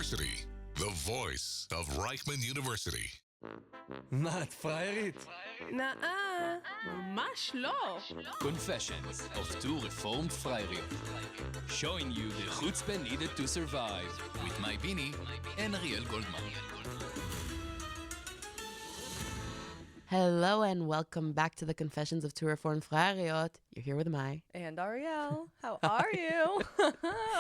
University, the voice of Reichman University. מה, את פריירית? נאה, ממש לא. Confessions of two reformed frairies. Showing you the chutzpah needed to survive. With my Bini and Ariel Goldman. Hello and welcome back to the Confessions of Two Reformed Frariot. You're here with Mai. And Ariel, how are you?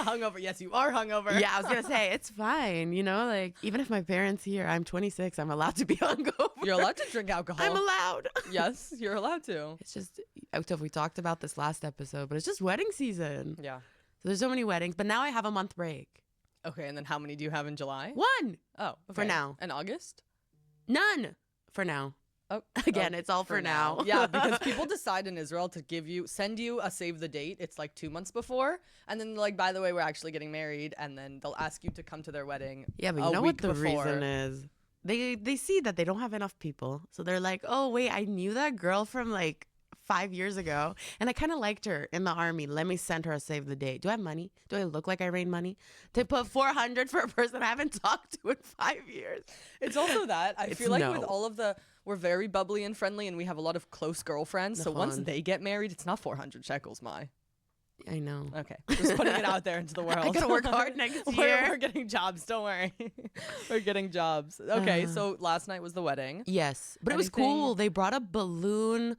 Hungover. Yes, you are hungover. Yeah, I was going to say, it's fine. You know, like, even if my parents here, I'm 26, I'm allowed to be hungover. You're allowed to drink alcohol. I'm allowed. Yes, you're allowed to. It's just, we talked about this last episode, but it's just wedding season. Yeah. So there's so many weddings, but now I have a month break. Okay, and then how many do you have in July? One. Oh, okay. For now. And August? None. For now. Oh, Again, it's all for now. Yeah, because people decide in Israel to send you a save the date. It's like 2 months before. And then like, by the way, we're actually getting married. And then they'll ask you to come to their wedding. Yeah, but you know what the reason is? They see that they don't have enough people. So they're like, oh, wait, I knew that girl from like 5 years ago. And I kind of liked her in the army. Let me send her a save the date. Do I have money? Do I look like I rain money? To put 400 for a person I haven't talked to in 5 years. It's also that. I feel like no. with all of we're very bubbly and friendly and we have a lot of close girlfriends. So once they get married, it's not 400 shekels, Mai. I know. Okay. Just putting it out there into the world. I gotta work hard next year. We're getting jobs. Don't worry. We're getting jobs. Okay. So last night was the wedding. Yes. But it was cool. They brought a balloon.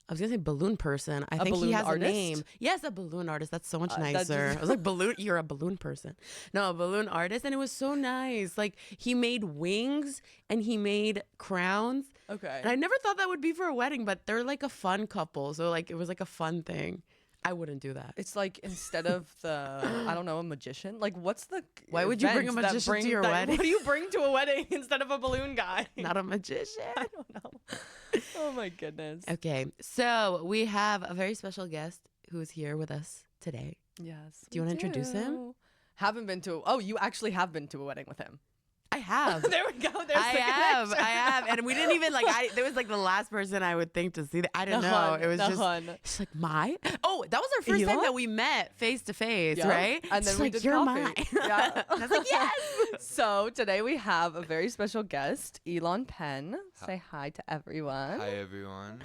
I was going to say balloon person. I think he has artist? a name. Yes, a balloon artist. That's so much nicer. just- I was like, balloon, you're a balloon person. No, a balloon artist. And it was so nice. Like, he made wings and he made crowns. Okay. And I never thought that would be for a wedding, but they're like a fun couple. So, like, it was like a fun thing. I wouldn't do that. It's like instead of I don't know, a magician. Like, what's the Why would you bring a event that magician to your wedding? What do you bring to a wedding instead of a balloon guy? Not a magician. I don't know. Oh my goodness. Okay. So, we have a very special guest who is here with us today. Yes. Do you want to introduce him? Haven't been to. Oh, you actually have been to a wedding with him. I have. There we go. There's I the have, connection. and we didn't even there was like the last person I would think to see that. I didn't know. It was just, she's like, my. Oh, that was our first time that we met face to face, Yeah. right? And then she's we like, did you're coffee. mine. Yeah. And I was like, yes. So today we have a very special guest, Elon Penn. Say hi to everyone. Hi, everyone.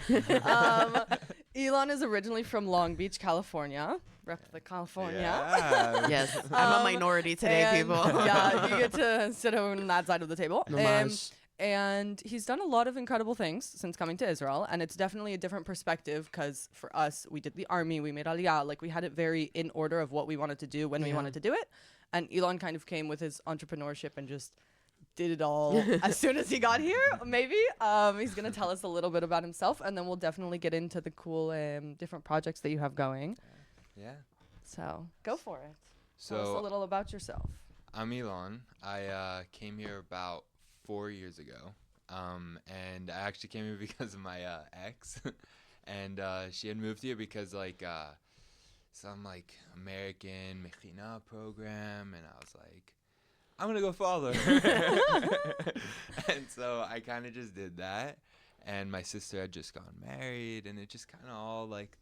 Elon is originally from Long Beach, California. Rep the California. Yeah. Yes, I'm a minority today, And, people. Yeah, you get to sit on that side of the table. Mamash. And he's done a lot of incredible things since coming to Israel. And it's definitely a different perspective because for us, we did the army, we made Aliyah. Like we had it very in order of what we wanted to do when we wanted to do it. And Elon kind of came with his entrepreneurship and just did it all as soon as he got here, maybe. He's going to tell us a little bit about himself. And then we'll definitely get into the cool different projects that you have going. Yeah. So go for it. So Tell us a little about yourself. I'm Elon. I came here about 4 years ago. And I actually came here because of my ex. And she had moved here because like some like American Mechina program. And I was like, I'm going to go follow her. And so I kind of just did that. And my sister had just gotten married. And it just kind of all like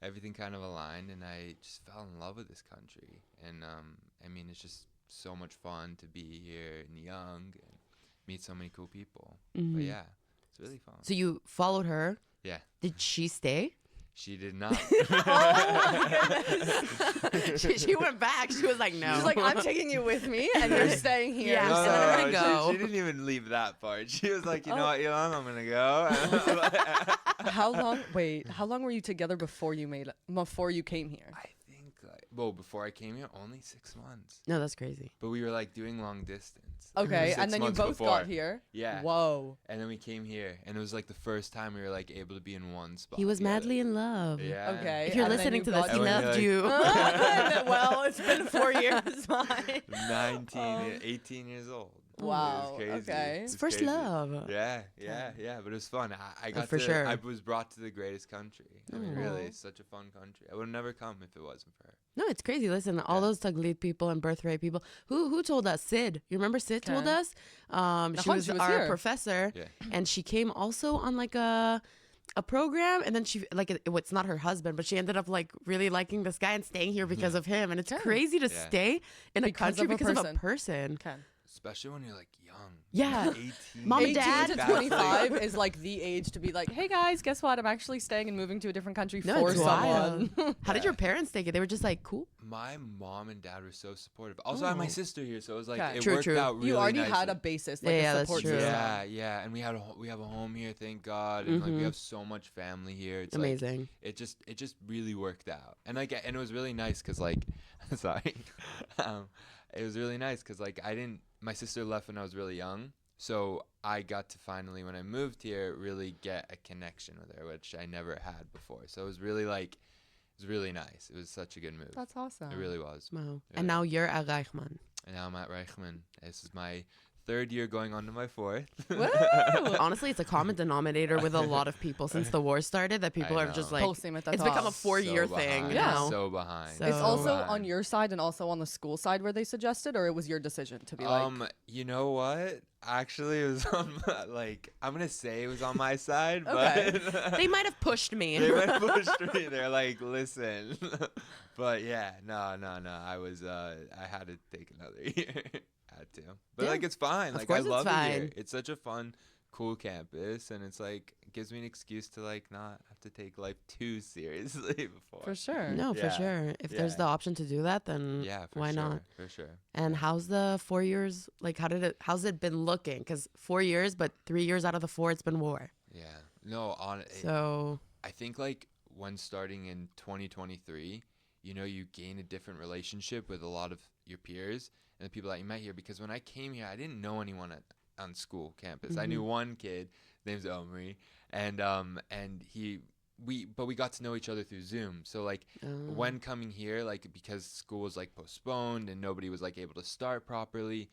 everything kind of aligned, and I just fell in love with this country. And I mean, it's just so much fun to be here and young and meet so many cool people. But yeah, it's really fun. So you followed her. Yeah. Did she stay? She did not. she went back. She was like, no. She's like, I'm taking you with me, and you're staying here. Yeah. No, And then I'm no, gonna go. She didn't even leave that part. She was like, you know what, Elon, I'm gonna go. How long were you together before you came here? I think before I came here, only 6 months. No, that's crazy. But we were like doing long distance. Okay, 6 and then you months both before. got here. Yeah. Whoa. And then we came here, and it was like the first time we were like able to be in one spot. He was together. madly in love. Yeah. Okay. If you're and then listening you to this, got he And when loved you're you. Well, it's been 4 years. Fine. 18 years old. Wow. It was crazy. Okay. It was His first crazy. love. Yeah, but it was fun. I got for sure. I was brought to the greatest country. I mean, really, it's such a fun country. I would have never come if it wasn't for her. No, it's crazy. Listen, all those Taglit people and birthright people. Who told us? Sid. You remember Sid told us? She was she was our here. professor, Yeah. and she came also on like a a program, and then she like it's not her husband, but she ended up like really liking this guy and staying here because of him. And it's crazy to stay in a Because country of a because of a person. person. Ken. Especially when you're like young. Yeah. Like 18. Mom and 18 dad. to That's like- 25 is like the age to be like, hey guys, guess what? I'm actually staying and moving to a different country No, for it's someone. wild. How did your parents take it? They were just like, cool. My mom and dad were so supportive. Also, I had my sister here, so it was like Okay. it True, worked true. out really You already nicely. had a basis, like Yeah, a that's support true. system. Yeah, and we have a home here, thank God, and like we have so much family here. It's like, Amazing. it just really worked out, and like and it was really nice because like, sorry, it was really nice because like my sister left when I was really young, so I got to finally when I moved here really get a connection with her, which I never had before. So it was really nice. It was such a good move. That's awesome. It really was. Wow. Yeah. And now you're at Reichman. And now I'm at Reichman. This is my 3rd year going on to my 4th. Honestly, it's a common denominator with a lot of people since the war started that people I are just know. like, Posting at the it's top. become a 4-year So thing behind. now. So behind. So- It's also behind. on your side and also on the school side where they suggested, or it was your decision to be like, You know what? Actually, it was on my, like I'm gonna say it was on my side, Okay. but They might have pushed me. they went pushed me. They're like, listen, but yeah, no. I was I had to take another year. Had to, but Yeah. like it's fine. Of Like course I it's love it here. fine. It's such a fun, cool campus, and it's like it gives me an excuse to like not have to take life too seriously before. for sure. No, for Yeah. sure. If there's Yeah. the option to do that, then Yeah, for why sure, not? For sure. And how's the 4 years? Like, how's it been looking? Because 4 years, but 3 years out of the 4, it's been war. Yeah. No, So, I think like when starting in 2023, you gain a different relationship with a lot of your peers and the people that you met here. Because when I came here, I didn't know anyone on school campus. I knew one kid, his name's Omri, and we got to know each other through Zoom. So like when coming here, like because school was like postponed and nobody was like able to start properly,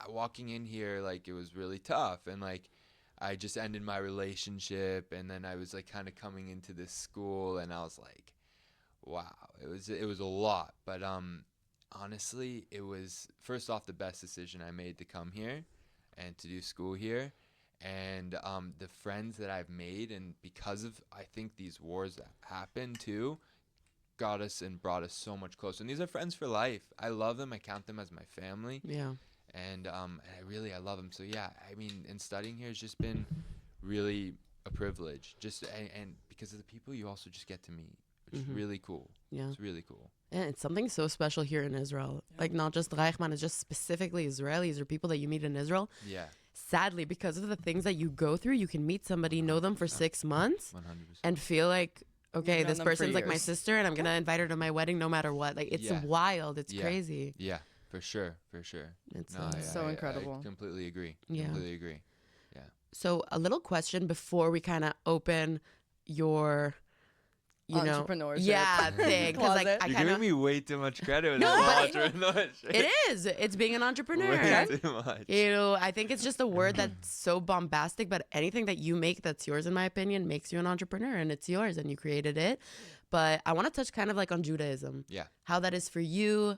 walking in here like it was really tough, and like I just ended my relationship, and then I was like kind of coming into this school, and I was like, wow, it was a lot. But honestly, it was first off the best decision I made to come here and to do school here. And the friends that I've made, and because of I think these wars that happened too, got us and brought us so much closer. And these are friends for life. I love them. I count them as my family. yeah. And I love them. So yeah, I mean, and studying here has just been really a privilege. Just and because of the people you also just get to meet, which is really cool. Yeah. It's really cool. And it's something so special here in Israel. Like, not just Reichman, it's just specifically Israelis or people that you meet in Israel. Yeah, Sadly, because of the things that you go through, you can meet somebody, know them for 6 months, 100%. and feel like, okay, known this them for person's like my years. sister, and I'm gonna invite her to my wedding no matter what. Like, it's Yeah. wild. It's Yeah. crazy. Yeah, for sure. It's No, So incredible. I completely agree. Yeah. Completely agree. So a little question before we kind of open your, Entrepreneurship. yeah, thing, because like Closet. I You're kind giving of, me way too much credit with No, this but entrepreneurship. it is. It's being an entrepreneur. Way too much. I think it's just a word that's so bombastic, but anything that you make that's yours, in my opinion, makes you an entrepreneur, and it's yours, and you created it. But I want to touch kind of like on Judaism. Yeah. How that is for you.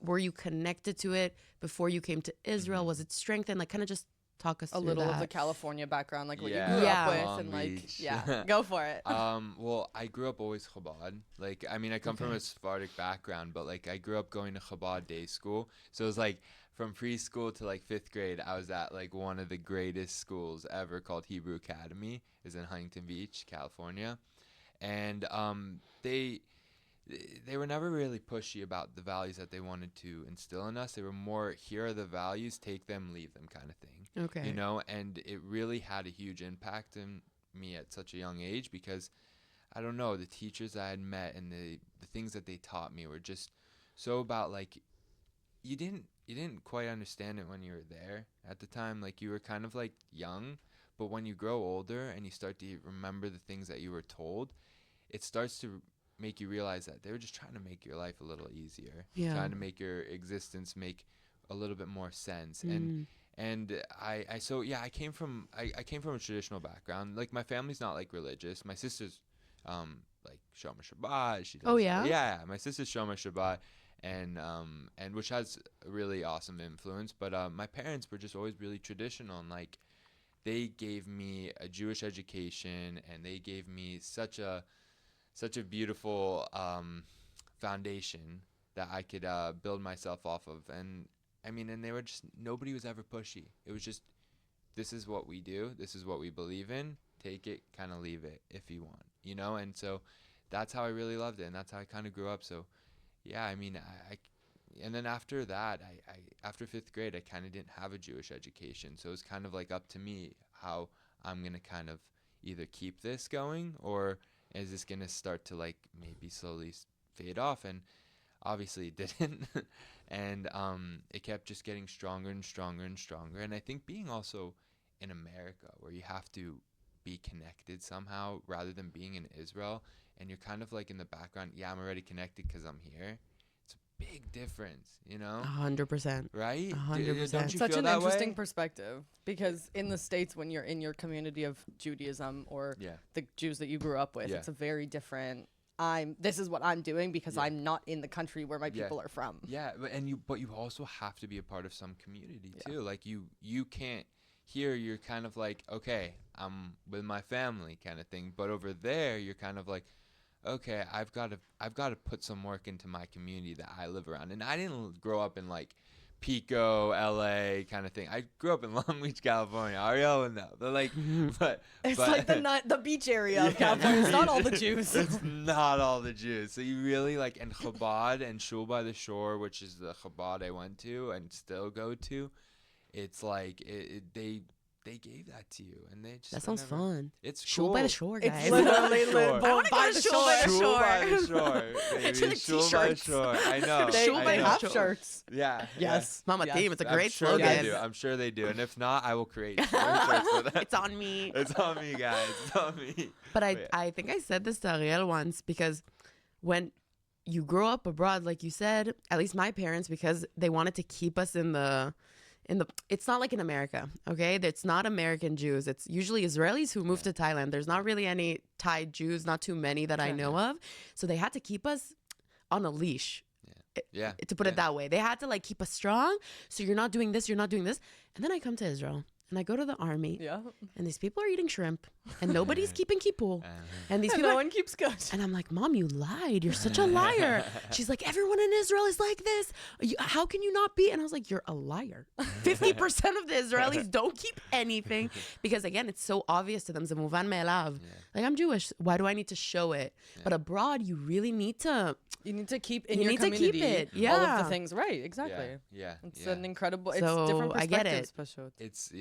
Were you connected to it before you came to Israel? Was it strengthened? Like, kind of just talk us A through little that. of the California background, like what Yeah. you grew Yeah. up with, Long and like, Beach. yeah, go for it. Well, I grew up always Chabad. Like, I mean, I come from a Sephardic background, but like, I grew up going to Chabad day school. So it was like from preschool to like 5th grade, I was at like one of the greatest schools ever called Hebrew Academy. Is in Huntington Beach, California, and they were never really pushy about the values that they wanted to instill in us. They were more, here are the values, take them, leave them kind of thing. Okay. And it really had a huge impact on me at such a young age because, I don't know, the teachers I had met and the things that they taught me were just so about, like, you didn't quite understand it when you were there at the time. Like, you were kind of, like, young, but when you grow older and you start to remember the things that you were told, it starts to make you realize that they were just trying to make your life a little easier, Yeah. trying to make your existence make a little bit more sense. And I came from a traditional background. Like, my family's not like religious. My sister's like Shomer Shabbat. She does, Oh, yeah? Yeah, my sister's Shomer Shabbat, and which has a really awesome influence. But my parents were just always really traditional, and like they gave me a Jewish education, and they gave me such a beautiful foundation that I could build myself off of. And I mean, and they were just, nobody was ever pushy. It was just, this is what we do, this is what we believe in, take it, kind of leave it if you want, you know? And so that's how I really loved it, and that's how I kind of grew up. So yeah, I mean, I and then after that, after 5th grade, I kind of didn't have a Jewish education. So it was kind of like up to me how I'm going to kind of either keep this going, or is this going to start to like maybe slowly fade off? And obviously it didn't. And it kept just getting stronger and stronger and stronger. And I think being also in America, where you have to be connected somehow rather than being in Israel, and you're kind of like in the background, yeah, I'm already connected because I'm here. It's a big difference, you know? 100%. Right? 100%. Don't you Such feel an that interesting way? perspective, because in the States, when you're in your community of Judaism or Yeah. the Jews that you grew up with, Yeah. it's a very different, this is what I'm doing because Yeah. I'm not in the country where my Yeah. people are from. Yeah, but you also have to be a part of some community too. Like you can't, here you're kind of like, okay, I'm with my family kind of thing, but over there you're kind of like, okay, I've got to put some work into my community that I live around. And I didn't grow up in like Pico, LA kind of thing. I grew up in Long Beach, California. Ariel and that. But like, It's but- like the beach area of California. It's not all the Jews. It's not all the Jews. So you really like, and Chabad and Shul by the Shore, which is the Chabad I went to and still go to. It's like they gave that to you, and they just That sounds fun. It's Shul cool. by the shore, It's guys. literally Shore. I wanna go to Shul by the Shul shore. by the Shore, To baby. the Shul by the t-shirts. Shore. I know. They Shul by I the know. have shore. shirts. Yeah. Yes. Mama Yes. team, it's a I'm great sure slogan. they do. I'm sure they do. And if not, I will create shirts for them. It's on me. It's on me, guys. It's on me. But yeah. I think I said this to Ariel once, because when you grow up abroad, like you said, at least my parents, because they wanted to keep us in the it's not like in America, okay? It's not American Jews. It's usually Israelis who moved to Thailand. There's not really any Thai Jews, not too many that I know of. So they had to keep us on a leash. Yeah. To put it that way. They had to like keep us strong. So you're not doing this, you're not doing this. And then I come to Israel and I go to the army, Yeah. and these people are eating shrimp and nobody's keeping kippur. And these people No are, one keeps good. and I'm like, Mom, you lied. You're such a liar. She's like, everyone in Israel is like this. How can you not be? And I was like, you're a liar. 50% of the Israelis don't keep anything, because again, it's so obvious to them. Zemuvan me'elav. Like, I'm Jewish. Why do I need to show it? But abroad, you really need to. You need to keep in You your need to keep community it, all of yeah. the things right. Exactly. Yeah. It's yeah. an incredible. It's So, different I get perspectives. it. Pashut. It's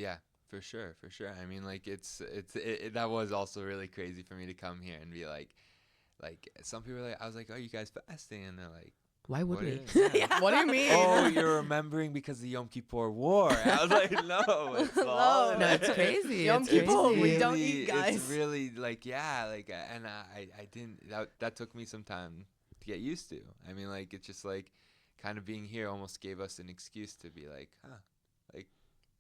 for sure. I mean, like that was also really crazy for me to come here and be like some people are like, I was like, oh, you guys fasting? And they're like, Why would what we? is that? Yeah. What do you mean? Oh, you're remembering because of the Yom Kippur War. I was like, no, it's all. No, it's crazy. Yom It's Kippur, crazy. we don't eat, guys. It's really like, yeah, like, and I didn't. That took me some time to get used to. I mean, like, it's just like, kind of being here almost gave us an excuse to be like, like,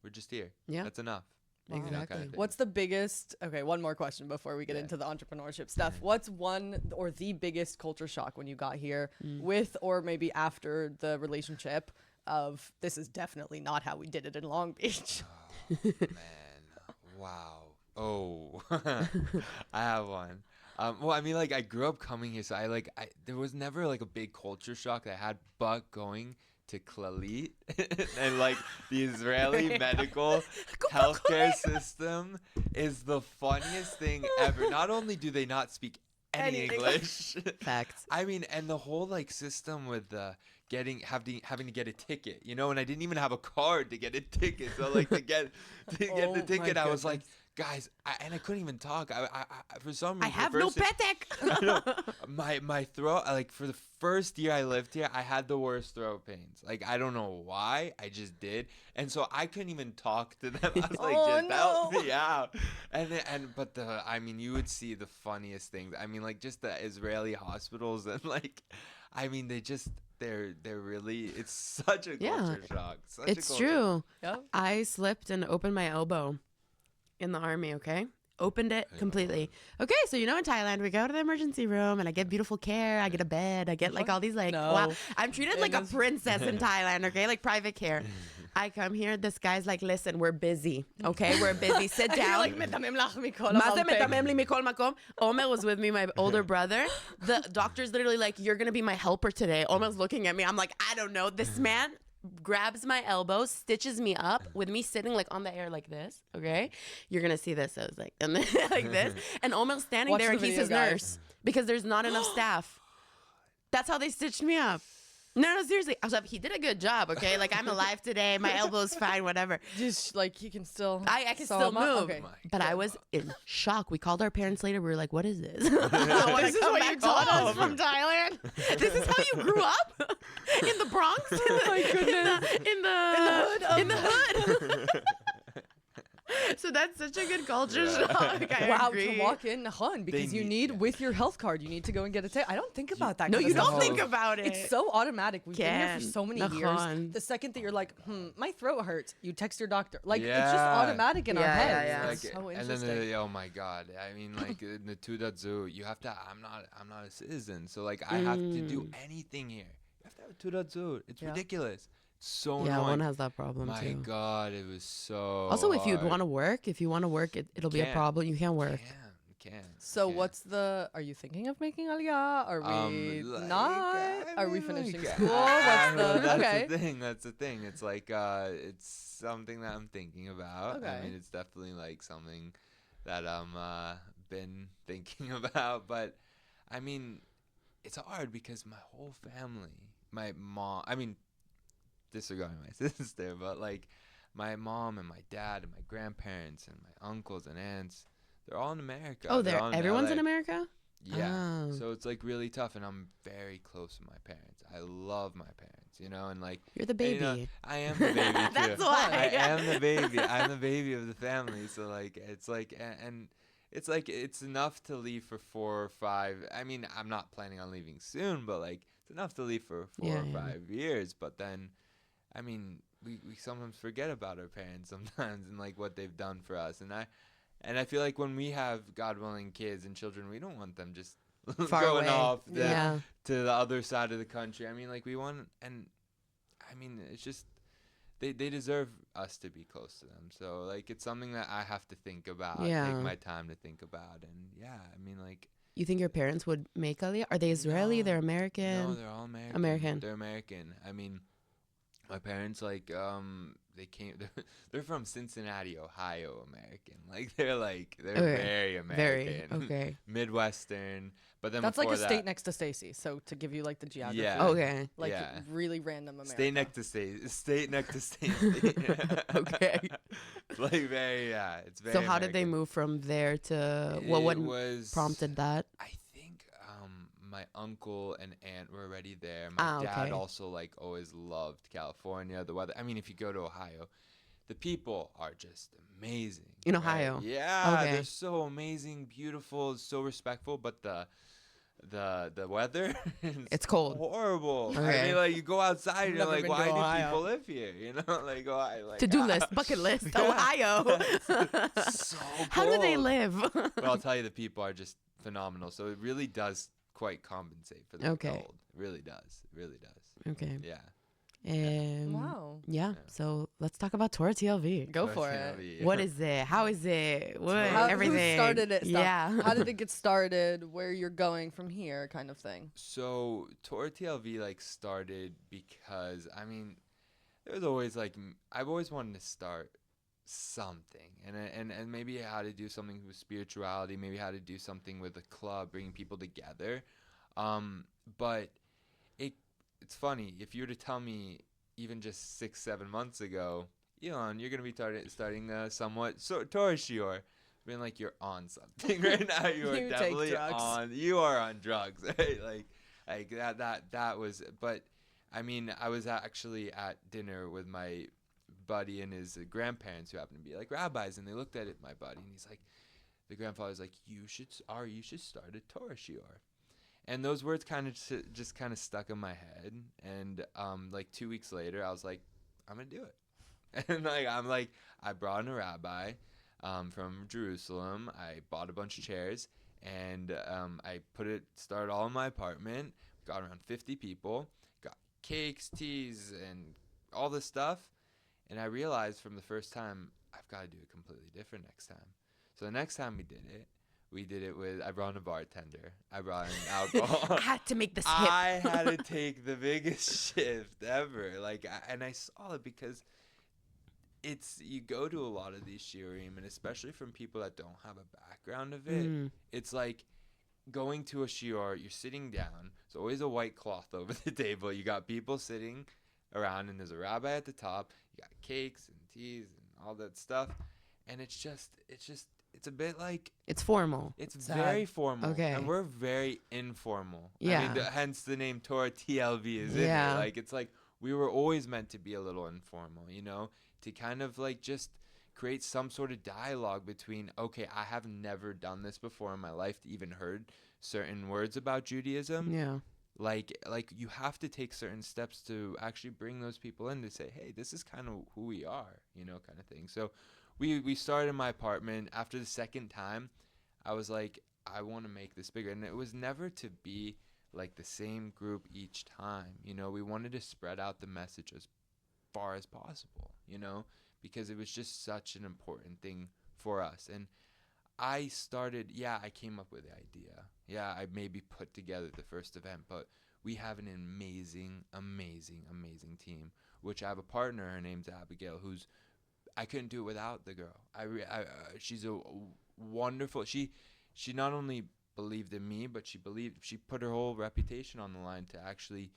we're just here. Yeah. That's enough. Wow. You know, kind of Exactly. thing. What's the biggest? Okay, one more question before we get Yeah. into the entrepreneurship stuff. What's one or the biggest culture shock when you got here, Mm. with or maybe after the relationship of this is definitely not how we did it in Long Beach? Man, wow. Oh, I have one. Well, I mean, like, I grew up coming here, so there was never like a big culture shock that I had, but going to Clalit and like the Israeli medical healthcare system is the funniest thing ever. Not only do they not speak any English, Facts. I mean, and the whole like system with the having to get a ticket, you know, and I didn't even have a card to get a ticket. So like to get Oh the my ticket, I was like, goodness. guys, I couldn't even talk. I for some reason I have the no first thing- petek. my throat, like for the first year I lived here, I had the worst throat pains. Like I don't know why, I just did, and so I couldn't even talk to them. I was like, Oh, just help no. me out. But I mean, you would see the funniest things. I mean, like just the Israeli hospitals and like, I mean, they're really, it's such a Yeah. culture shock. Such It's a culture true. Yeah. I slipped and opened my elbow in the army, okay? Opened it completely. Okay, so you know in Thailand, we go to the emergency room and I get beautiful care. I get a bed. I get like all these like, No. wow. I'm treated like a Goodness. princess in Thailand, okay? Like private care. I come here. This guy's like, listen, we're busy. Okay, we're busy. Sit down. like, "מדמם לך מכל מה זה המלפק?" מדמם לי מכל מקום? Omer was with me, my older brother. The doctor's literally like, you're going to be my helper today. Omer's looking at me. I'm like, I don't know. This man grabs my elbow, stitches me up with me sitting like on the air like this. Okay? You're going to see this. I was like, and then, like this. And Omer's standing Watch there the and he's video, his guys. nurse because there's not enough staff. That's how they stitched me up. No, seriously. I was like, he did a good job, okay? Like, I'm alive today. My elbow's fine, whatever. Just like he can still. I can sew still him up? move. Okay. But I was in shock. We called our parents later. We were like, what is this? This is what you taught us from Thailand? This is how you grew up? In the Bronx? my goodness. In the hood. So that's such a good culture shock. I Wow, agree. to walk in Hun, because you need with your health card, you need to go and get a test. I don't think about that. No, kind you of don't stuff. think about it. It's so automatic. We've been here for Can. so many Nachon. years. The second that you're like, my throat hurts, you text your doctor. Like it's just Yeah. automatic in our Yeah, heads. yeah, yeah. It's so and interesting. then oh my god, I mean like in the Tudatzu, you have to. I'm not a citizen, so like I have to do anything here. You have to have a Tudatzu. It's Yeah. ridiculous. It's so Yeah, annoying. one has that problem My too. god, it was so. Also, if you'd hard. want to work, it'll be a can't. problem. You can't work. You can. So what's the? Are you thinking of making Aliyah? Are we not? Are we finishing school? What's the? That's Okay. the thing. That's the thing. It's like it's something that I'm thinking about. Okay. I mean, it's definitely like something that I'm been thinking about. But I mean, it's hard because my whole family, my mom. I mean, disregarding my sister, but like my mom and my dad and my grandparents and my uncles and aunts, they're all in America. Oh, They're all everyone's LA. in America? Yeah. Oh. So it's like really tough, and I'm very close with my parents. I love my parents, and like You're the and, baby. I am the baby too. That's why. I am the baby. I'm the baby of the family. So like it's like and it's like it's enough to leave for 4 or 5. I mean, I'm not planning on leaving soon, but like it's enough to leave for 4 or 5 years. But then, I mean, we sometimes forget about our parents sometimes and like what they've done for us. And I feel like when we have, God willing, kids and children, we don't want them just Far going away. off Yeah. to the other side of the country. I mean, like we want, and I mean, it's just they deserve us to be close to them. So like it's something that I have to think about, Yeah. take my time to think about, and yeah, I mean like. You think your parents would make Aliyah? Are they Israeli? No. They're American? No, they're all American. American. They're American. I mean, my parents like they came. They're from Cincinnati, Ohio. American. Like they're Okay. very American. Very. Okay. Midwestern. But then That's like before a state that, next to Stacy. So to give you like the geography. Yeah. Okay. Like yeah. really random America. State next to state. State next to state. Okay. Like very it's very. So how did they American. move from there to what It was prompted that? I think my uncle and aunt were already there. My dad okay. also like always loved California, the weather. I mean, if you go to Ohio, the people are just amazing. In right? Ohio? Yeah, Okay. they're so amazing, beautiful, so respectful, but the weather is It's cold. horrible. I Okay. mean, like you go outside and you're Never like, been why to do Ohio. people live here? You know, like why? Like To-do list, bucket list, Ohio. So How do they cold. live? But I'll tell you, the people are just phenomenal. So it really does quite compensate for the Okay. cold. It really does. It really does. Okay. Yeah. Wow. Yeah. So let's talk about TorahTLV. Go for it. What is it? How is it? What? How, Everything. Who started it? Stuff. Yeah. How did it get started? Where you're going from here, kind of thing. So TorahTLV like started because I mean, there was always like I've always wanted to start something and maybe how to do something with spirituality, maybe how to do something with a club, bringing people together. But it's funny, if you were to tell me even just 6-7 months ago, Elon, you're gonna be starting somewhat Torah shiur, being like you're on something right now. You are You take definitely drugs. you are on drugs, right? Like that was. But I mean, I was actually at dinner with my buddy and his grandparents who happened to be like rabbis, and they looked at my buddy, and he's like, the grandfather's like, you should start a Torah shiur. And those words kind of just kind of stuck in my head. And like 2 weeks later, I was like, I'm gonna do it. And I brought in a rabbi from Jerusalem. I bought a bunch of chairs, and I started all in my apartment. Got around 50 people. Got cakes, teas, and all this stuff. And I realized from the first time, I've got to do it completely different next time. So the next time we did it with, I brought in a bartender. I brought in alcohol. I had to make this hip. I had to take the biggest shift ever. Like, and I saw it because you go to a lot of these shiurim, and especially from people that don't have a background of it, it's like going to a shiur, you're sitting down. There's always a white cloth over the table. You got people sitting around, and there's a rabbi at the top. You got cakes and teas and all that stuff. And it's a bit like... It's formal. It's very formal. Okay. And we're very informal. Yeah. I mean, hence the name TorahTLV is in it. Like, it's like we were always meant to be a little informal, you know, to kind of like just create some sort of dialogue between, okay, I have never done this before in my life, to even heard certain words about Judaism. Yeah. Like you have to take certain steps to actually bring those people in to say, hey, this is kind of who we are, you know, kind of thing. So we started in my apartment. After the second time, I was like, I want to make this bigger. And it was never to be like the same group each time. You know, we wanted to spread out the message as far as possible, you know, because it was just such an important thing for us. And I came up with the idea. Yeah, I maybe put together the first event, but we have an amazing, amazing, amazing team, which I have a partner. Her name's Abigail, I couldn't do it without the girl. She's a wonderful. She not only believed in me, but she put her whole reputation on the line to actually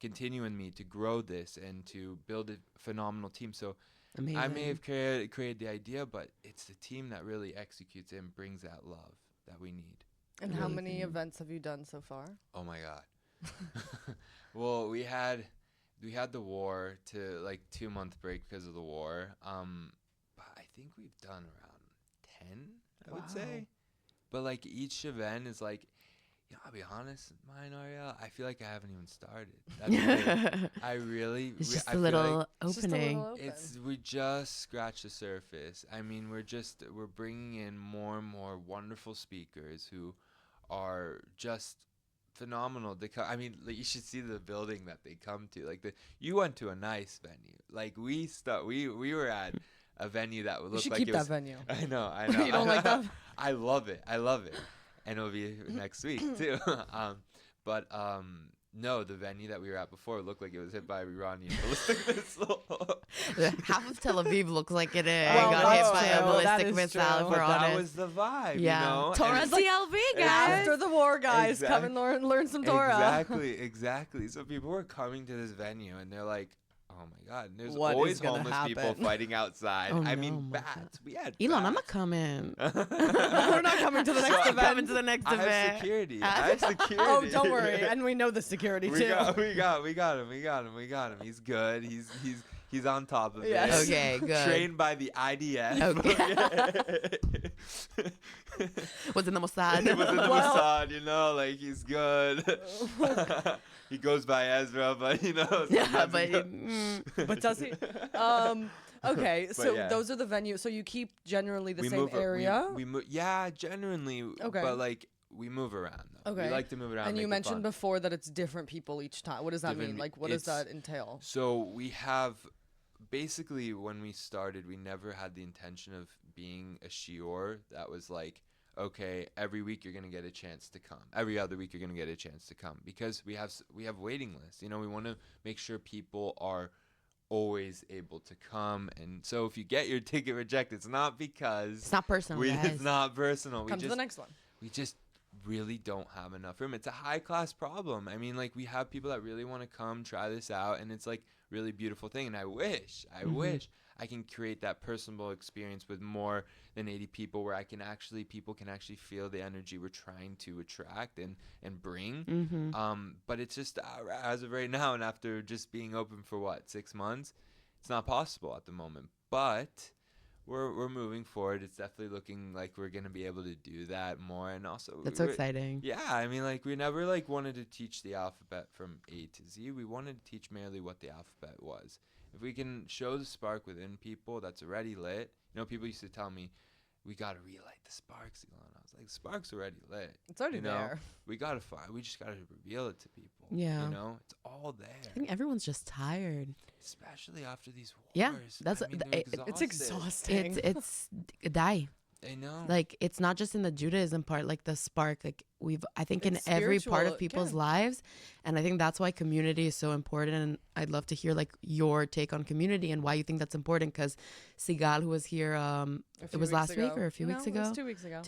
continue in me to grow this and to build a phenomenal team. So Amazing. I may have created the idea, but it's the team that really executes it and brings that love that we need. And how many events have you done so far? Oh my God. Well, we had the war to like 2-month break because of the war. But I think we've done around 10, I would say. But like each event is like, you know, I'll be honest, mine, Ariel, I feel like I haven't even started. That's the thing. I really, It's just I a feel little like opening. we just scratched the surface. I mean, we're bringing in more and more wonderful speakers who are just phenomenal. I mean, like, you should see the building that they come to. Like you went to a nice venue. Like we were at a venue that would You look should like keep it that was, venue. I know. You don't like that? I love it. And it'll be next week too. No, the venue that we were at before looked like it was hit by a Iranian ballistic missile. Half of Tel Aviv looks like it is. Well, got hit that's by a true. ballistic That is missile, true. if we're But that honest. was the vibe, Yeah. you know? Torah And- TLV, guys. After the war, guys, come and learn some Torah. Exactly. So people were coming to this venue and they're like, oh my God. And there's What is always gonna homeless people happen? fighting outside. Oh, I no, mean, my bats. We had Elon, I'm bats. not coming. We're not coming to the next I'm event. coming to the next I event. have security. I have security. Oh, don't worry. And we know the security we too. got him. He's good. He's on top of Yes. it. Okay, good. Trained by the IDF. Was in the Mossad. It was in the Well- Mossad, you know, like he's good. He goes by Ezra, but you know. Yeah, sometimes but he But does he? Okay, so yeah. those are the venues. So you keep generally the we same move a- area. We move, yeah, genuinely. Okay. But like we move around though. Okay. We like to move around. And make you it mentioned fun. before that it's different people each time. What does that Different mean? pe- Like, what does it's- that entail? So we have basically when we started, we never had the intention of being a shiur that was like, okay, every week you're gonna get a chance to come. Every other week you're gonna get a chance to come because we have waiting lists. You know, we want to make sure people are always able to come. And so if you get your ticket rejected, it's not because It's not personal, guys. it's not personal. Come to the next one. We just really don't have enough room. It's a high class problem. I mean, like we have people that really want to come try this out, and it's like really beautiful thing. And I wish I can create that personable experience with more than 80 people where people can actually feel the energy we're trying to attract and bring. But it's just as of right now, and after just being open for 6 months, it's not possible at the moment. But we're moving forward. It's definitely looking like we're gonna be able to do that more, and also That's so exciting. Yeah, I mean, like we never wanted to teach the alphabet from A to Z. We wanted to teach merely what the alphabet was. If we can show the spark within people that's already lit, you know, people used to tell me, we gotta relight the sparks, Elon. I was like, spark's already lit. It's already you know? there. We just gotta reveal it to people. Yeah. You know, it's all there. I think everyone's just tired. especially after these wars. Yeah, that's I mean, It's exhausted. exhausting. it's die. I know. Like it's not just in the Judaism part, like the spark, like I think in It's every part of spiritual, people's yeah. lives. And I think that's why community is so important. And I'd love to hear like your take on community and why you think that's important. Because Sigal, who was here, it was last week or a few weeks ago. It was 2 weeks ago.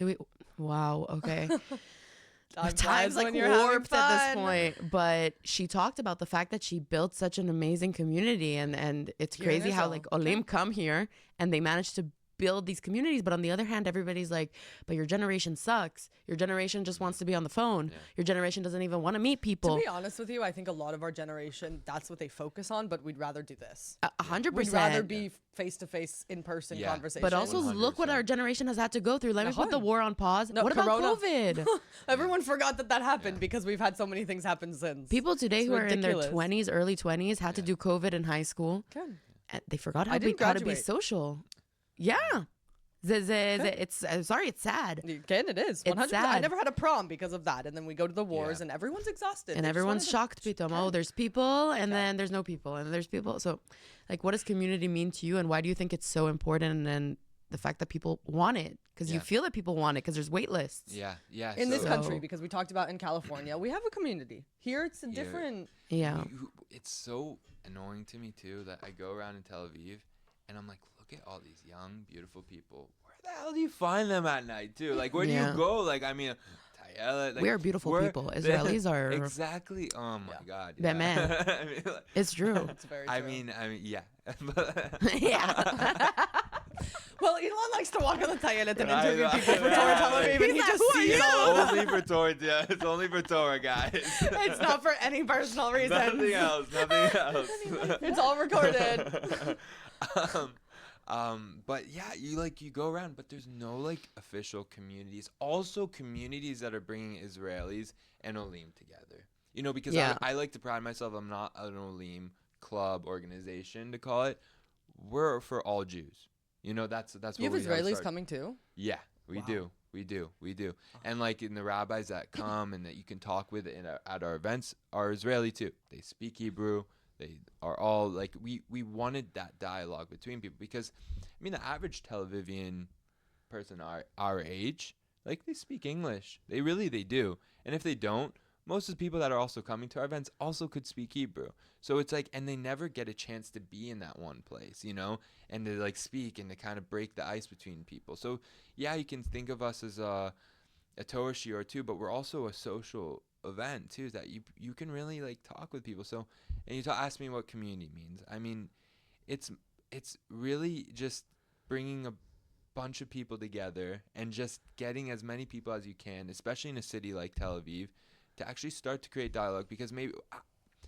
Wow. Okay. Time Time's flies like when you're having warped at this fun. point. But she talked about the fact that she built such an amazing community. And it's Here in crazy how Israel. like Olim come here and they managed to build these communities, but on the other hand everybody's like, but your generation sucks, your generation just wants to be on the phone, your generation doesn't even want to meet people. To be honest with you, I think a lot of our generation, that's what they focus on, but we'd rather do this. 100%. We'd rather be face-to-face, in-person Yeah. conversation. But also 100%. look what our generation has had to go through. Let me put the war on pause. No, What Corona. about COVID? Everyone forgot that happened because we've had so many things happen since. People today It's who are in their ridiculous. 20s, early 20s had to do COVID in high school. Good. And they forgot I how didn't to be graduate. social. Yeah. It's I'm sorry, it's sad. Again, it is. It's 100%. I sad. never had a prom because of that. And then we go to the wars Yeah. and everyone's exhausted. And They just everyone's wanted to- shocked. Pitom. Oh, there's people, and then there's no people, and there's people. So, like, what does community mean to you, and why do you think it's so important? And the fact that people want it, because you Yeah. feel that people want it, because there's wait lists. Yeah. Yeah. In this so- country, because we talked about in California, we have a community. Here, it's a different. Yeah. It's so annoying to me too that I go around in Tel Aviv and I'm like, look at all these young, beautiful people. Where the hell do you find them at night too? Like, where do Yeah. you go? Like, I mean, Tayela, like, We are beautiful where- people. Israelis are. exactly. Oh my God. That man. I mean, like, It's true. It's very I true. mean, yeah. Yeah. Well, Elon likes to walk on the Tayelet and I interview know. people for Torah Tel Aviv, and he He's like, just "Who are sees you?" all of them. only for Torah. Yeah, it's only for Torah, guys. It's not for any personal reason. Nothing else. Nothing else. It's all recorded. But yeah, you go around, but there's no like official communities. Also, communities that are bringing Israelis and Olim together. You know, because Yeah. I like to pride myself. I'm not an Olim club organization to call it. We're for all Jews. You know, that's what You have we Israelis started. coming too? Yeah, we do. We do. And like in the rabbis that come and that you can talk with at our events are Israeli too. They speak Hebrew. They are all like, we wanted that dialogue between people because, I mean, the average Tel Avivian person our age, like they speak English. They do. And if they don't, most of the people that are also coming to our events also could speak Hebrew. So it's like, and they never get a chance to be in that one place, you know, and to like speak and to kind of break the ice between people. So yeah, you can think of us as a Torah shiur too, but we're also a social event too, that you can really like talk with people. So, and you ask me what community means. I mean, it's really just bringing a bunch of people together and just getting as many people as you can, especially in a city like Tel Aviv, to actually start to create dialogue, because maybe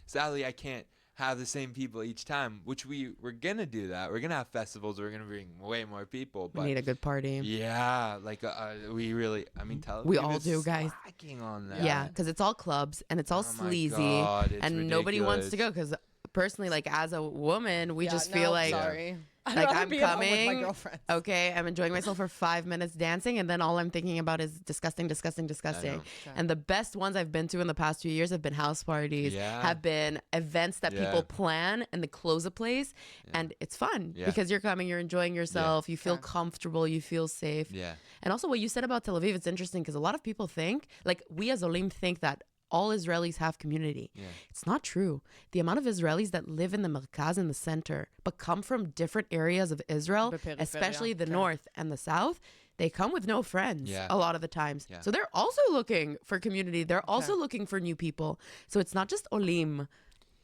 sadly I can't have the same people each time, which we're gonna do that. We're gonna have festivals, we're gonna bring way more people, but We need a good party. yeah, like we really, I mean, Tel Aviv We all is do, guys. slacking on that. Yeah, because it's all clubs and it's all Oh my sleazy, God, it's and nobody wants to ridiculous. go. Because personally, like as a woman, we Yeah, just no, feel like, sorry. I'd like rather I'm be at home with my coming. girlfriends. Okay, I'm enjoying myself for 5 minutes dancing, and then all I'm thinking about is disgusting. know. And the best ones I've been to in the past few years have been house parties, Yeah. have been events that Yeah. people plan and they close a place, and it's fun Yeah. because you're coming, you're enjoying yourself, you feel Okay. comfortable, you feel safe. Yeah. And also what you said about Tel Aviv, it's interesting because a lot of people think, like we as Olim think that all Israelis have community. Yeah. It's not true. The amount of Israelis that live in the Merkaz, in the center, but come from different areas of Israel, The periferia, especially the okay. north and the south, they come with no friends Yeah. a lot of the times. Yeah. So they're also looking for community. They're also looking for new people. So it's not just Olim.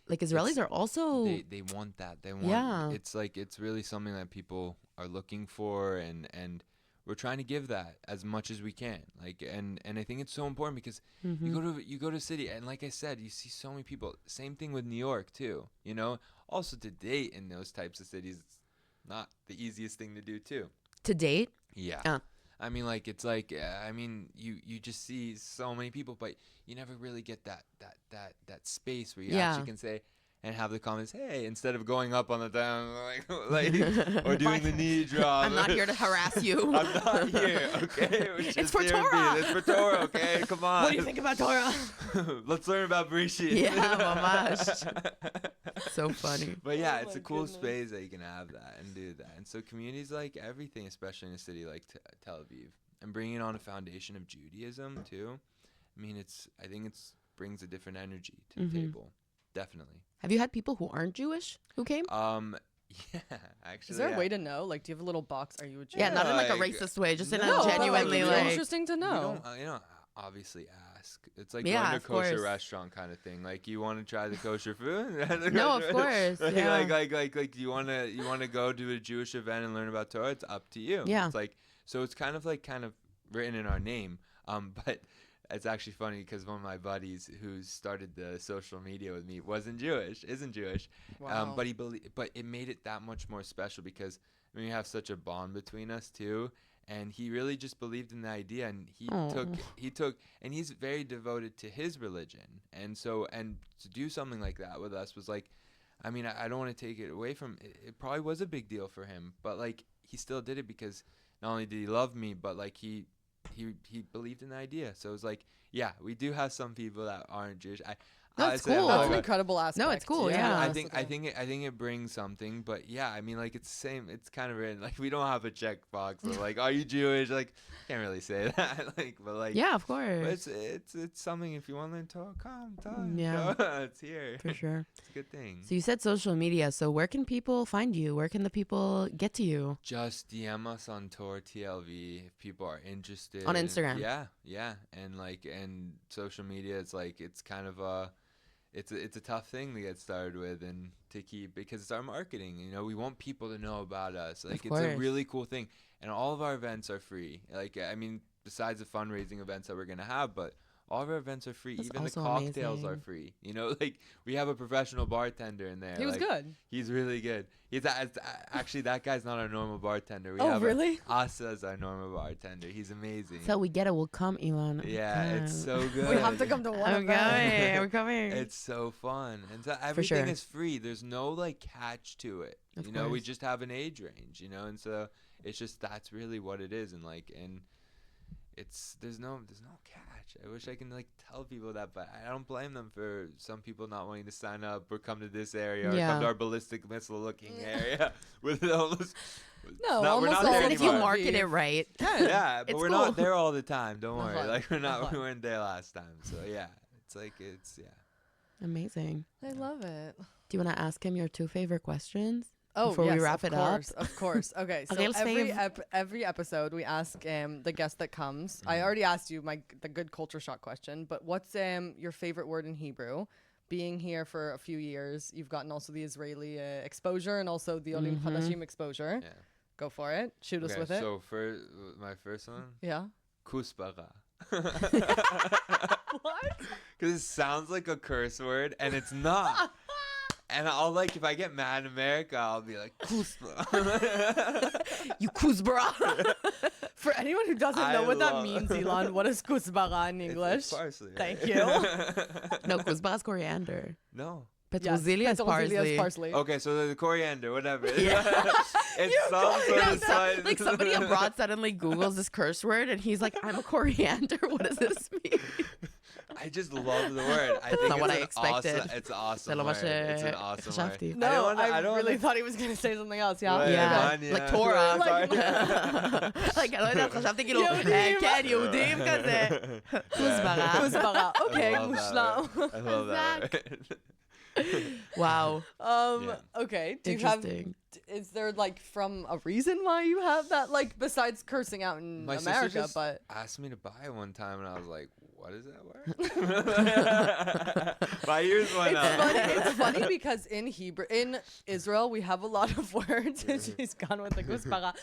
Like Israelis are also... They want that. They want. Yeah. It's like it's really something that people are looking for, and we're trying to give that as much as we can. Like, and I think it's so important because you go to a city, and like I said, you see so many people. Same thing with New York too. You know, also to date in those types of cities, it's not the easiest thing to do too. To date? Yeah. I mean, like, it's like, I mean, you just see so many people, but you never really get that space where you Yeah. actually can say, and have the comments, hey, instead of going up on the down, or doing the knee drop. I'm not here to harass you. I'm not here, okay? It's for Torah. It's for Torah, okay? Come on. What do you think about Torah? Let's learn about Bereshit. Yeah, mamash. So funny. But yeah, Oh it's my a cool goodness. space that you can have that and do that. And so communities like everything, especially in a city like Tel Aviv, and bringing on a foundation of Judaism too. I mean, I think it's brings a different energy to the table. Definitely. Have you had people who aren't Jewish who came? Yeah, actually. Is there yeah. a way to know? Like, do you have a little box? Are you a Jew? Yeah, not in like a like, racist way, just in no, a but, genuinely like, like. interesting to You know. don't, obviously ask. It's like Yeah, going to a of kosher course. restaurant kind of thing. Like, you want to try the kosher food? No, of course, Like, yeah. like you want to go to a Jewish event and learn about Torah? It's up to you. Yeah. It's like, so it's kind of written in our name. But it's actually funny because one of my buddies who started the social media with me isn't Jewish. Wow. But it made it that much more special because we have such a bond between us too. And he really just believed in the idea, and he took, and he's very devoted to his religion. And so, and to do something like that with us was like, I mean, I don't want to take it away from, it probably was a big deal for him, but like, he still did it because not only did he love me, but like he believed in the idea. So it was like, yeah, we do have some people that aren't Jewish. That's say I'm cool. not That's an gonna- incredible aspect. No, it's cool, yeah. I think it brings something, but yeah, I mean, like, it's the same. It's kind of written like we don't have a checkbox of like, are you Jewish? Like, can't really say that. Like, but like, Yeah, of but course. it's something. If you want to learn Torah, come, Yeah. it's here. For sure. It's a good thing. So you said social media. So where can people find you? Where can the people get to you? Just DM us on TorahTLV if people are interested. On Instagram. Yeah, and social media. It's kind of a. It's a tough thing to get started with and to keep because it's our marketing. You know, we want people to know about us. Like, it's a course. really cool thing. And all of our events are free. Like, I mean, besides the fundraising events that we're going to have, but all of our events are free. That's Even the also cocktails are amazing. free. You know, like, we have a professional bartender in there. He was like, good. He's really good. Actually, that guy's not our normal bartender. We Oh, have really? Asa's our normal bartender. He's amazing. So we get it. We'll come, Elon. Yeah, it's Come. so good. We have to come to one I'm event. coming. We're coming. It's so fun, and so everything sure. is free. There's no like catch to it. Of You know, we course. just have an age range. You know, and so it's just that's really what it is, and there's no catch. I wish I can like tell people that, but I don't blame them for some people not wanting to sign up or come to this area or Yeah. come to our ballistic missile looking area with almost. No, we're almost not all there Listen, if you anymore. market it right. Yeah, but It's we're cool. not there all the time. Don't worry. Uh-huh. Like we Uh-huh. weren't there last time. So yeah, it's Amazing. I love it. Do you want to ask him your 2 favorite questions? Oh, Before we yes, wrap of it up? course, Of course. Okay, so Okay, let's every episode we ask the guest that comes. I already asked you the good culture shock question, but what's your favorite word in Hebrew? Being here for a few years, you've gotten also the Israeli exposure and also the Olim Hadashim exposure. Yeah. Go for it. Shoot us Okay, with it. so for my first one, Yeah. kuspara. What? Because it sounds like a curse word, and it's not. And I'll like, if I get mad in America, I'll be like, kuspara. You kuzbara. For anyone who doesn't I know what that love- means, Elon, what is kusbara in It's English? parsley, right? Thank you. No, kuzbara is coriander. No. Petrozelia is parsley. parsley. Okay, so the coriander, whatever. Yeah. It's some sort No, of so, spice. like somebody abroad suddenly Googles this curse word and he's like, I'm a coriander. What does this mean? I just love the word. I think not what it's I an expected. Awesome, it's an awesome זה לא מה word. It's an awesome word. שחשבתי. No, I don't really wanna- thought he was going to say something else. Yeah. Right, Yeah, Vanya. like Torah. Like- like, I לא יודעת, חשבתי כאילו, יהודים. כן, יהודים כזה. כוסברה. Kusbara. Okay, I love that mushlam. word. I love that word. Wow. Yeah. Okay. Do you have? Interesting. Is there like from a reason why you have that? Like besides cursing out in My sister America, just but asked me to buy it one time, and I was like, "What is that word?" My ears went it's up. funny. It's funny because in Hebrew, in Israel, we have a lot of words. She's gone with the kusbara.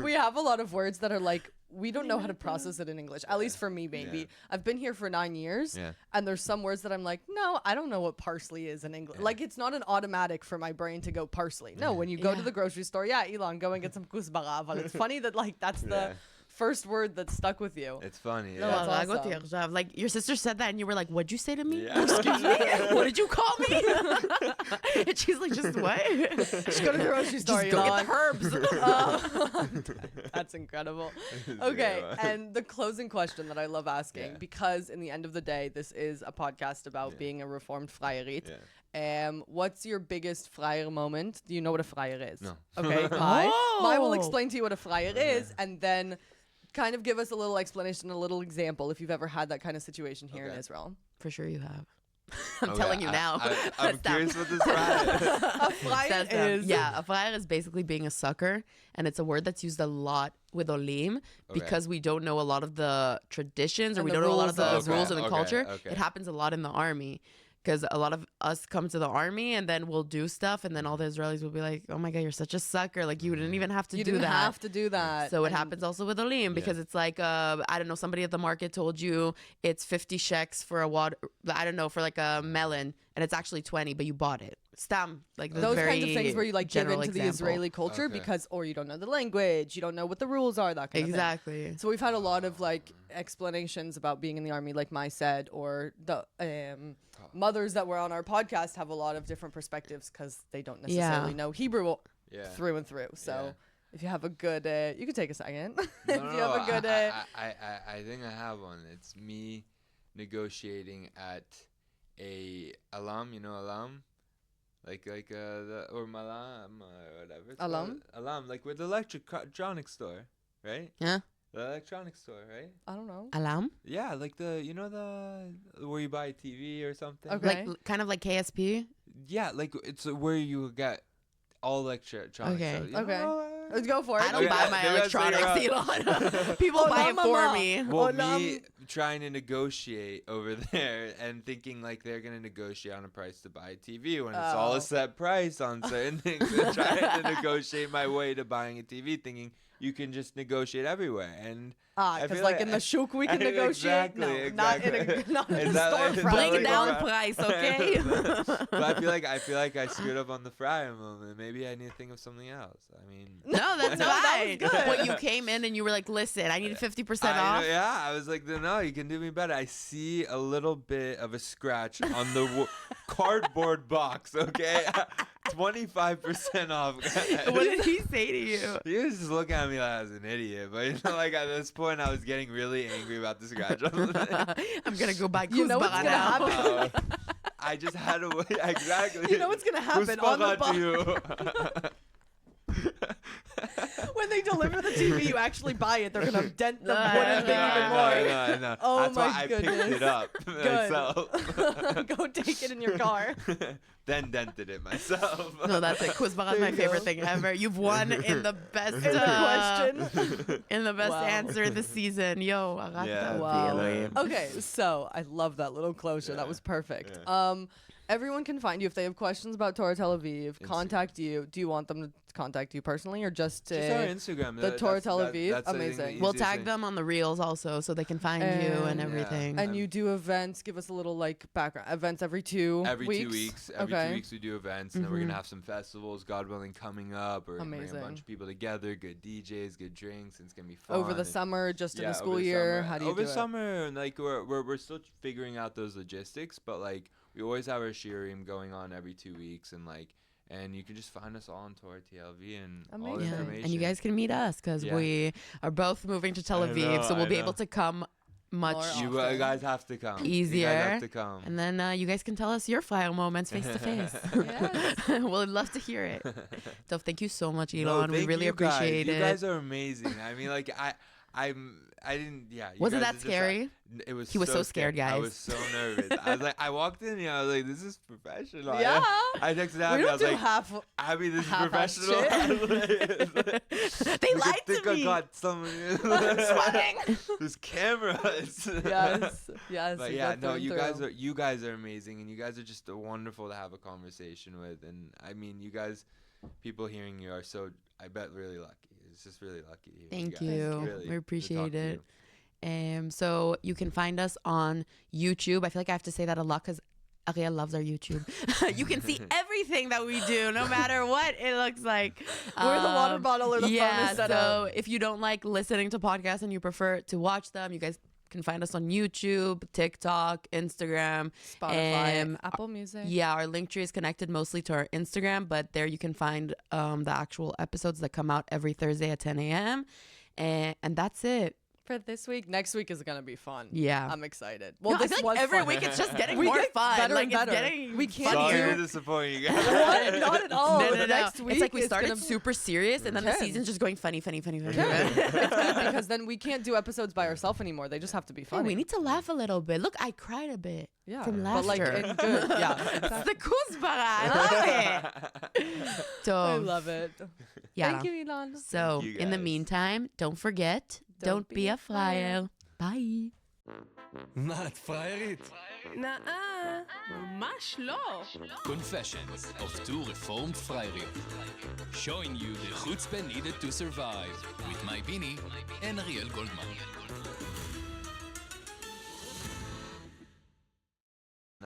We have a lot of words that are like we don't know how to process it in English. At least for me, maybe. Yeah. I've been here for 9 years, Yeah. and there's some words that I'm like, no, I don't know what parsley is in English. Yeah. Like it's not an automatic for my brain to go parsley. No, when you go to Yeah. the grocery store, yeah, Elon, go and get some kusbara. But it's funny that like that's the Yeah. first word that stuck with you. It's funny. No, Yeah. That's הרג אותי awesome. עכשיו. Like, your sister said that and you were like, what'd you say to me? Yeah. Excuse me? What did you call me? And she's like, just what? Just go to the grocery store. Just go get the herbs. That's incredible. Okay, and the closing question that I love asking, because in the end of the day, this is a podcast about being a reformed Freierit. What's your biggest Freier moment? Do you know what a Freier is? No. Okay, Mai will explain to you what a Freier is, and then kind of give us a little explanation, a little example if you've ever had that kind of situation here in Israel. For sure you have. I'm telling you now. I'm curious what this Freier is. A Freier is... Yeah, a Freier is basically being a sucker, and it's a word that's used a lot with Olim because we don't know a lot of the traditions or And we the don't know a lot of the rules rules and the culture. okay. It happens a lot in the army. Because a lot of us come to the army and then we'll do stuff and then all the Israelis will be like, oh my God, you're such a sucker. Like you didn't even have to You do didn't that. have to do that. So it happens also with Olim because it's like, I don't know, somebody at the market told you it's 50 sheks for a water, I don't know, for like a melon and it's actually 20, but you bought it. Stam. Like those very kinds of things where you like give general into the example. Israeli culture because, or you don't know the language, you don't know what the rules are, that kind of thing. Exactly. So we've had a lot of like explanations about being in the army, like Mai said, or the mothers that were on our podcast have a lot of different perspectives because they don't necessarily know Hebrew through and through. So if you have a good, you could take a second. If you have a good, I think I have one. It's me negotiating at a alam, you know alam. Like the or malam or whatever. It's Alam? Alam, like with the electronic store, right? Yeah. The electronic store, right? I don't know. Alam? Yeah, like the where you buy a TV or something. Okay. Like kind of like KSP? Yeah, like it's where you get all electronics. Okay. So, you Okay. know, Let's go for it. I don't buy my Maybe I figure electronics, out. Elon. People buy it for me. Well, me trying to negotiate over there and thinking like they're gonna negotiate on a price to buy a TV when it's all a set price on certain things, and trying to negotiate my way to buying a TV, thinking you can just negotiate everywhere. And I because feel like in the shuk we can negotiate. Exactly, Not in a not in Is a that- is storefront. that Bring like down a- price, okay? But I feel like I screwed up on the fryer moment. Maybe I need to think of something else. I mean, No, that's No, that fine. was good. When you came in and you were like, listen, I need 50% I off. know, yeah, I was like, no, you can do me better. I see a little bit of a scratch on the cardboard box, okay? 25% off. What did he say to you? He was just looking at me like I was an idiot. But, you know, like at this point, I was getting really angry about the scratch on the thing. I'm going to go buy You know what's kuzbara gonna now. happen? I just had to wait. Exactly. You know what's gonna happen on the Kuspara to you. When they deliver the TV, you actually buy it. They're gonna dent the wooden thing I even know, more. I know. Oh That's my why I goodness. picked it up myself. Go take it in your car. Then dented it myself. No, that's it. Kuzbara is my favorite thing ever. You've won in the best question. in the best Wow. answer this season. Yo, Yeah, Wow. wow. Okay, so I love that little closure. That was perfect. Everyone can find you if they have questions about Torah Tel Aviv. Contact you. Do you want them to contact you personally or just Just our Instagram. the Torah Tel Aviv? that's, I think, the Amazing. We'll easiest tag thing. them on the reels also so they can find you and And- everything. And you do events. Give us a little like background. Events every 2 Every weeks. 2 weeks. Every Okay. 2 weeks we do events, and then we're gonna have some festivals, God willing, coming up. We're gonna bring a Amazing. bunch of people together, good DJs, good drinks, and it's gonna be fun. Over the and- summer, just in yeah, the over school the year. summer. How do you over do the it? summer? And like we're still figuring out those logistics, but like we always have our shiurim going on every 2 weeks, and like. And you can just find us all on TorahTLV and all the Amazing. Yeah, information. and you guys can meet us because Yeah. we are both moving to Tel I Aviv, know, so we'll I be know. able to come much. More You often. guys have to come. Easier. You guys have to come. And then you guys can tell us your flyer moments face to face. We'll love to hear it. So thank you so much, No, Elon. we thank really you guys. appreciate You it. guys are amazing. I mean, like I didn't. Yeah. you Wasn't guys that are just, scary? It was. He was so scared, I guys. was so nervous. I was like, I walked in here. I was like, this is professional. Yeah. I texted We Abby. I don't was do like, half. Abby, this is half-ass professional. shit. I was like, They you lied could to think me. I got some. Sweating. There's cameras. Yes. Yes. But you yeah, go no, through you and guys through. are amazing, and you guys are just wonderful to have a conversation with. And I mean, you guys, people hearing you are so, I bet, really lucky. It's just really lucky to hear Thank you. you. Guys. Really, We to appreciate talk to it. you. So you can find us on YouTube. I feel like I have to say that a lot because Ariel loves our YouTube. You can see everything that we do, no matter what it looks like. Where the water bottle or the phone yeah, is set so up. if you don't like listening to podcasts and you prefer to watch them, you guys can find us on YouTube, TikTok, Instagram, Spotify, Apple Music. Yeah, our link tree is connected mostly to our Instagram, but there you can find the actual episodes that come out every Thursday at 10 a.m. And that's it. For this week. Next week is gonna be fun. Yeah. I'm excited. Well, Well, I this feel like was every fun. week it's just getting We more get fun. better Like and it's better. getting We can't Sorry funnier. to disappoint you guys. What? Not at all. No. Next week It's like we is started gonna be- super serious, and then the Okay. season's just going funny. It's good because then we can't do episodes by ourselves anymore. They just have to be Hey, funny. we need to laugh a little bit. Look, I cried a bit from laughter. but like in good. Yeah, It's the kuzbara. I love it. So, I love it. yeah. Thank you, Elon. So, you in the guys. meantime, don't forget, don't be a flyer. Bye. מה, את פריירית? נאה, ממש לא. Confessions of two reformed Freirio. Showing you the chutzpah needed to survive with my Bini and Ariel Goldman.